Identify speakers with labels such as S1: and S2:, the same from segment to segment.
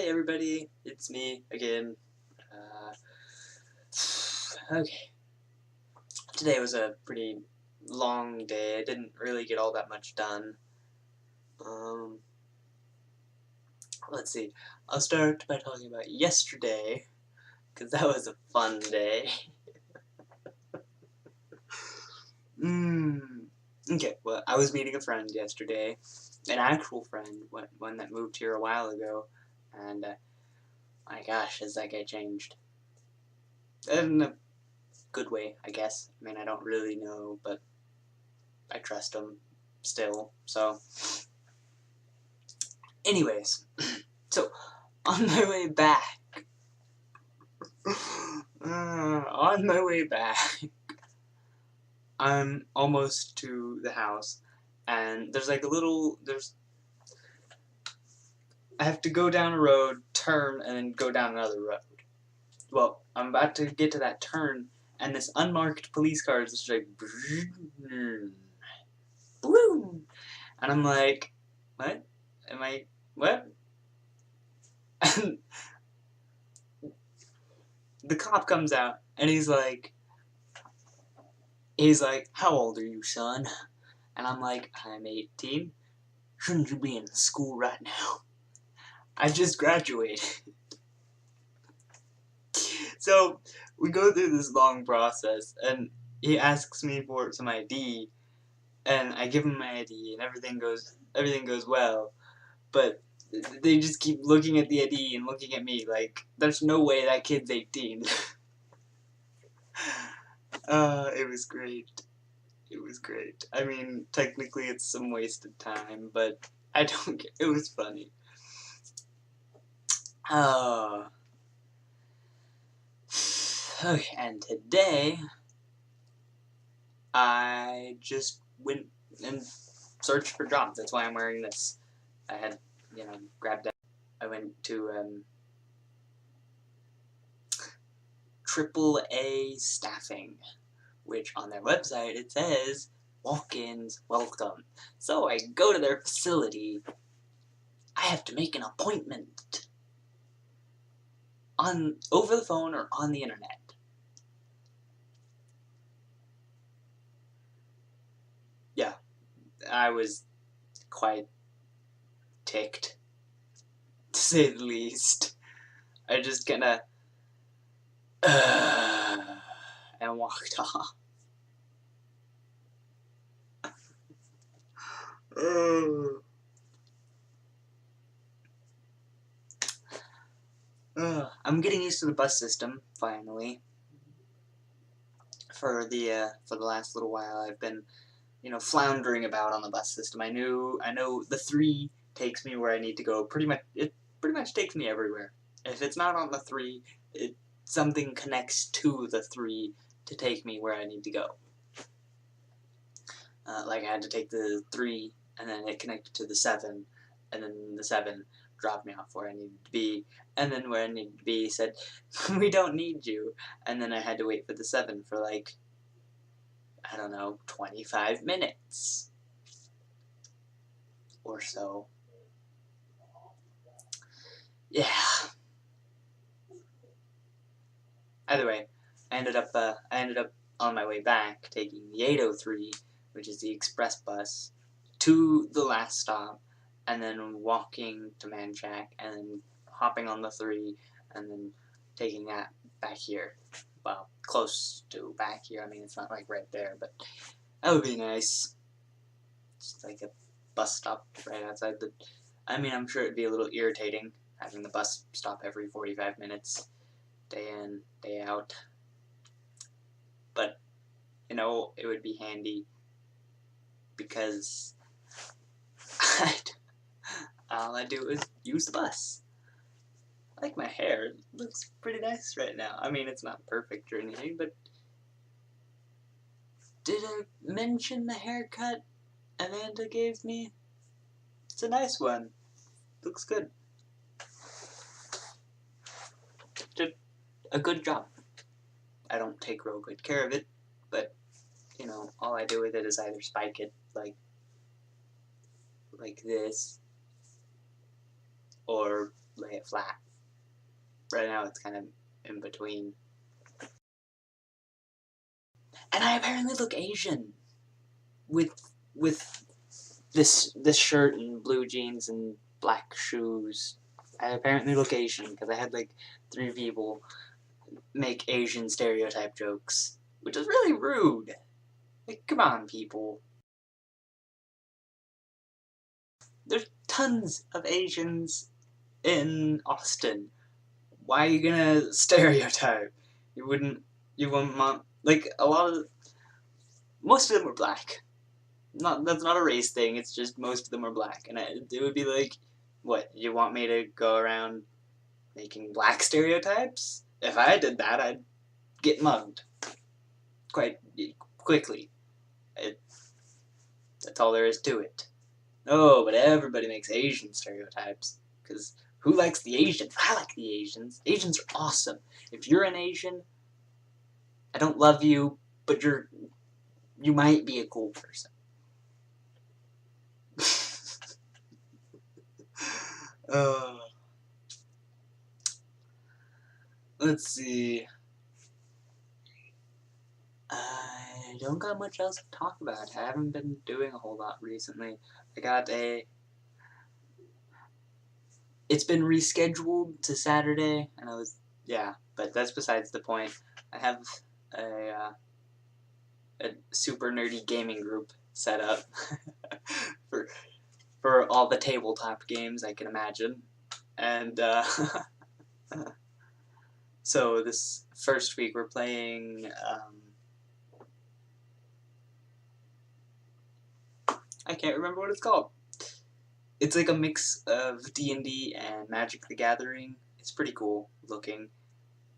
S1: Hey everybody, it's me again. Okay, today was a pretty long day. I didn't really get all that much done. Um, let's see. I'll start by talking about yesterday, because that was a fun day. Okay, well, I was meeting a friend yesterday, an actual friend, one that moved here a while ago, and my gosh, has that guy changed. In a good way, I guess. I mean, I don't really know, but I trust him still, so. Anyways, so, on my way back, I'm almost to the house, and there's like a little, I have to go down a road, turn, and then go down another road. Well, I'm about to get to that turn, and this unmarked police car is just like, boom, and I'm like, what? What? And the cop comes out, and he's like, how old are you, son? And I'm like, I'm 18. Shouldn't you be in school right now? I just graduated. So, we go through this long process, and he asks me for some ID, and I give him my ID, and everything goes well, but they just keep looking at the ID and looking at me like, there's no way that kid's 18. It was great. It was great. I mean, technically it's some wasted time, but I don't care. It was funny. Okay, and today I just went and searched for jobs. That's why I'm wearing this. I had, grabbed that. I went to AAA Staffing, which on their website it says walk-ins welcome. So I go to their facility. I have to make an appointment over the phone or on the internet. Yeah, I was quite ticked, to say the least. I just kinda and walked off. I'm getting used to the bus system finally. For the last little while, I've been, floundering about on the bus system. I know the 3 takes me where I need to go. It pretty much takes me everywhere. If it's not on the 3, something connects to the 3 to take me where I need to go. Like I had to take the 3, and then it connected to the 7, and then the 7 dropped me off where I needed to be, and then where I needed to be said, we don't need you, and then I had to wait for the 7 for like, I don't know, 25 minutes or so. Yeah. Either way, I ended up on my way back taking the 803, which is the express bus, to the last stop, and then walking to Manchac, and then hopping on the 3, and then taking that back here. Well, close to back here. I mean, it's not like right there, but that would be nice. Just like a bus stop right outside the... I mean, I'm sure it'd be a little irritating having the bus stop every 45 minutes, day in, day out. But, it would be handy because all I do is use the bus. I like my hair. It looks pretty nice right now. I mean, it's not perfect or anything, but did I mention the haircut Amanda gave me? It's a nice one. Looks good. Did a good job. I don't take real good care of it, but, all I do with it is either spike it like this, or lay it flat. Right now it's kind of in between. And I apparently look Asian with this shirt and blue jeans and black shoes. I apparently look Asian because I had like 3 people make Asian stereotype jokes, which is really rude. Like, come on, people. There's tons of Asians in Austin. Why are you gonna stereotype? You wouldn't want, like, most of them are black. That's not a race thing, it's just most of them are black. And it would be like, what, you want me to go around making black stereotypes? If I did that, I'd get mugged. Quite quickly. That's all there is to it. Oh, but everybody makes Asian stereotypes. Because who likes the Asians? I like the Asians. Asians are awesome. If you're an Asian, I don't love you, but you might be a cool person. Let's see. I don't got much else to talk about. I haven't been doing a whole lot recently. It's been rescheduled to Saturday, and but that's besides the point. I have a super nerdy gaming group set up for all the tabletop games I can imagine, and so this first week we're playing I can't remember what it's called. It's like a mix of D&D and Magic the Gathering. It's pretty cool looking.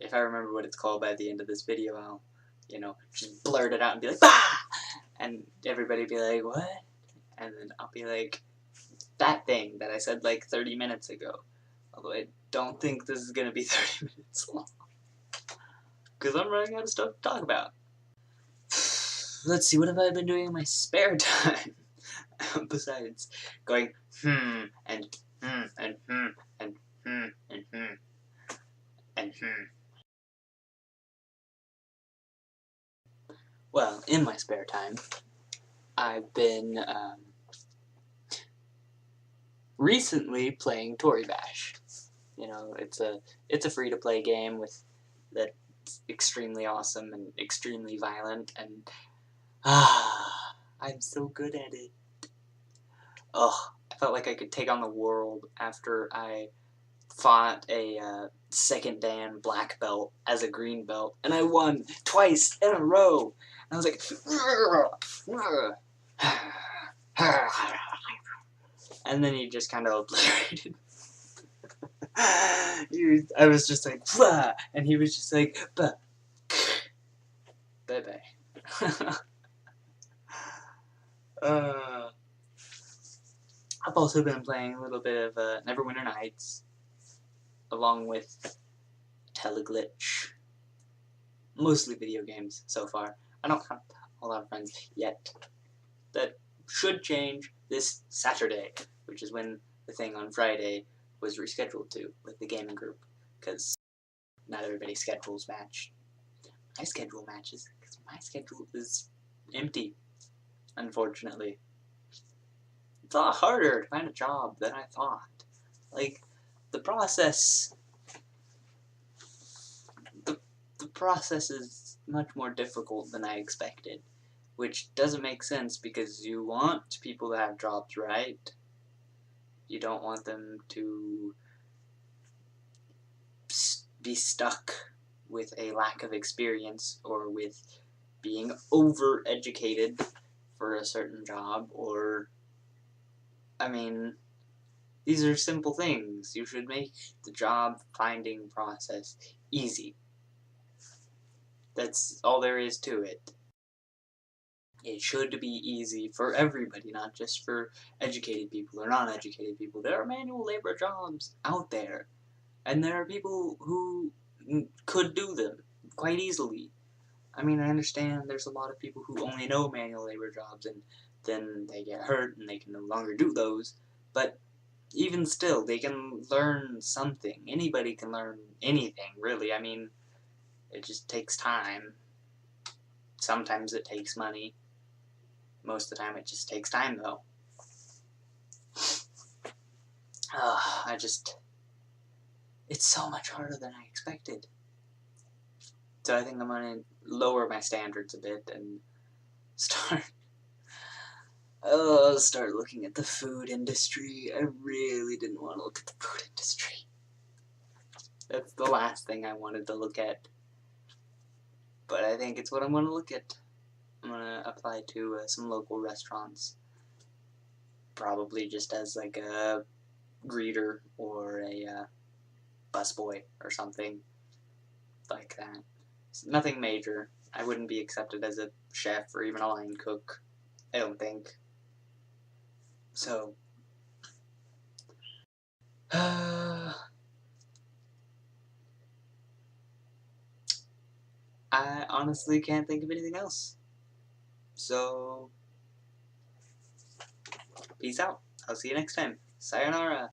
S1: If I remember what it's called by the end of this video, I'll, just blurt it out and be like, bah! And everybody be like, what? And then I'll be like, that thing that I said like 30 minutes ago. Although I don't think this is going to be 30 minutes long. Because I'm running out of stuff to talk about. Let's see, what have I been doing in my spare time? Besides going, and and and and and Well, in my spare time, I've been recently playing Tory Bash. It's a free-to-play game that's extremely awesome and extremely violent, and I'm so good at it. Ugh, I felt like I could take on the world after I fought a second Dan black belt as a green belt, and I won twice in a row. And I was like, and then he just kind of obliterated. I was just like, and he was just like, bye-bye. I've also been playing a little bit of Neverwinter Nights, along with Teleglitch. Mostly video games so far. I don't have a lot of friends yet. That should change this Saturday, which is when the thing on Friday was rescheduled to with the gaming group, because not everybody's schedules match. My schedule matches, because my schedule is empty, unfortunately. It's a lot harder to find a job than I thought. Like, the process is much more difficult than I expected, which doesn't make sense because you want people to have jobs, right? You don't want them to be stuck with a lack of experience or with being over-educated for a certain job, or, these are simple things. You should make the job finding process easy. That's all there is to it. It should be easy for everybody, not just for educated people or non-educated people. There are manual labor jobs out there, and there are people who could do them quite easily. I understand there's a lot of people who only know manual labor jobs, and then they get hurt and they can no longer do those, but even still, they can learn something. Anybody can learn anything, really. I mean, it just takes time. Sometimes it takes money. Most of the time it just takes time, though. It's so much harder than I expected. So I think I'm gonna lower my standards a bit and start looking at the food industry. I really didn't want to look at the food industry. That's the last thing I wanted to look at. But I think it's what I'm gonna look at. I'm gonna apply to some local restaurants. Probably just as like a greeter or a busboy or something like that. It's nothing major. I wouldn't be accepted as a chef or even a line cook, I don't think. So, I honestly can't think of anything else. So, peace out. I'll see you next time. Sayonara.